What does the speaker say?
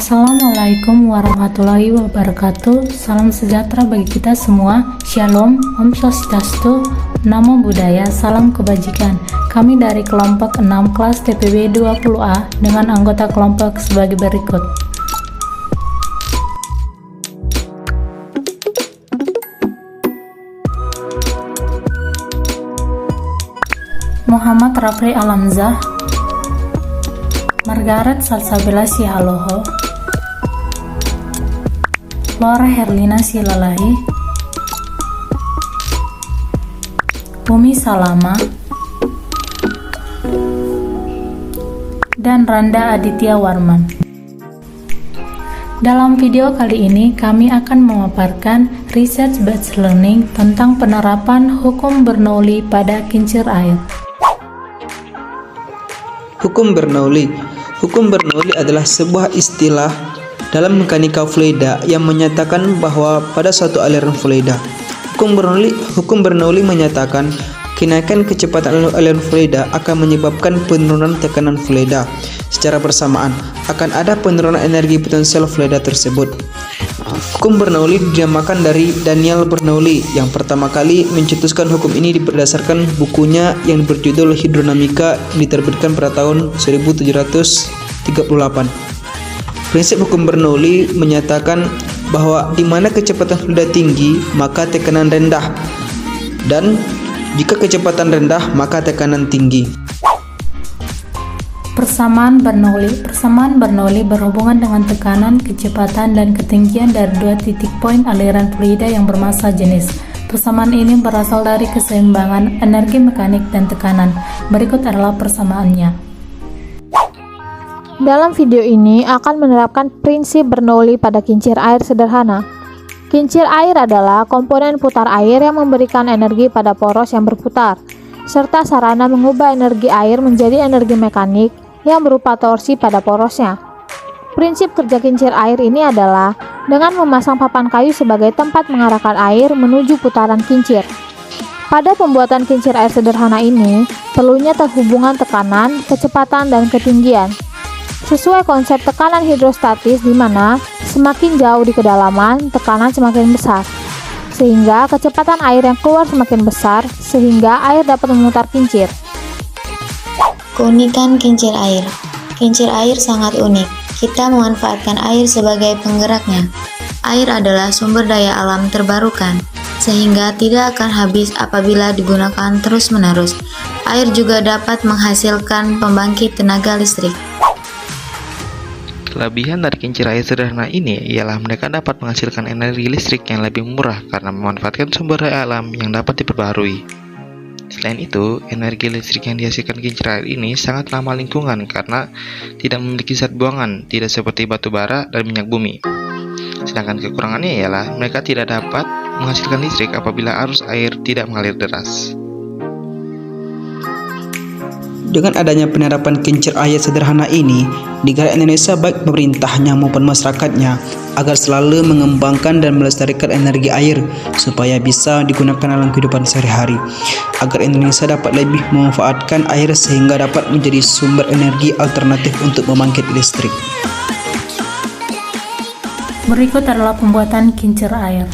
Assalamualaikum warahmatullahi wabarakatuh. Salam sejahtera bagi kita semua. Shalom, Om Swastiastu, Namo Buddhaya, salam kebajikan. Kami dari kelompok 6 kelas TPB 20A dengan anggota kelompok sebagai berikut. Muhammad Rafli Alamzah, Margaret Salsabila Sihaloho, Laura Herlina Silalahi, Umi Salama, dan Randa Aditya Warman. Dalam video kali ini kami akan memaparkan research-based learning tentang penerapan hukum Bernoulli pada kincir air. Hukum Bernoulli. Hukum Bernoulli adalah sebuah istilah dalam mekanika fluida yang menyatakan bahwa pada suatu aliran fluida, Hukum Bernoulli menyatakan kenaikan kecepatan aliran fluida akan menyebabkan penurunan tekanan fluida. Secara bersamaan, akan ada penurunan energi potensial fluida tersebut. Hukum Bernoulli dinamakan dari Daniel Bernoulli yang pertama kali mencetuskan hukum ini berdasarkan bukunya yang berjudul Hidrodinamika yang diterbitkan pada tahun 1738. Prinsip hukum Bernoulli menyatakan bahwa di mana kecepatan fluida tinggi, maka tekanan rendah, dan jika kecepatan rendah, maka tekanan tinggi. Persamaan Bernoulli berhubungan dengan tekanan, kecepatan, dan ketinggian dari dua titik poin aliran fluida yang bermassa jenis. Persamaan ini berasal dari keseimbangan energi mekanik dan tekanan. Berikut adalah persamaannya. Dalam video ini akan menerapkan prinsip Bernoulli pada kincir air sederhana. Kincir air adalah komponen putar air yang memberikan energi pada poros yang berputar, serta sarana mengubah energi air menjadi energi mekanik yang berupa torsi pada porosnya. Prinsip kerja kincir air ini adalah dengan memasang papan kayu sebagai tempat mengarahkan air menuju putaran kincir. Pada pembuatan kincir air sederhana ini, perlunya hubungan tekanan, kecepatan, dan ketinggian. Sesuai konsep tekanan hidrostatis di mana semakin jauh di kedalaman, tekanan semakin besar, sehingga kecepatan air yang keluar semakin besar, sehingga air dapat memutar kincir. Keunikan kincir air. Kincir air sangat unik. Kita memanfaatkan air sebagai penggeraknya. Air adalah sumber daya alam terbarukan, sehingga tidak akan habis apabila digunakan terus-menerus. Air juga dapat menghasilkan pembangkit tenaga listrik. Kelebihan dari kincir air sederhana ini ialah mereka dapat menghasilkan energi listrik yang lebih murah karena memanfaatkan sumber daya alam yang dapat diperbarui. Selain itu, energi listrik yang dihasilkan kincir air ini sangat ramah lingkungan karena tidak memiliki zat buangan, tidak seperti batu bara dan minyak bumi. Sedangkan kekurangannya ialah mereka tidak dapat menghasilkan listrik apabila arus air tidak mengalir deras. Dengan adanya penerapan kincir air sederhana ini, negara Indonesia baik pemerintahnya maupun masyarakatnya agar selalu mengembangkan dan melestarikan energi air supaya bisa digunakan dalam kehidupan sehari-hari, agar Indonesia dapat lebih memanfaatkan air sehingga dapat menjadi sumber energi alternatif untuk membangkit listrik. Berikut adalah pembuatan kincir air.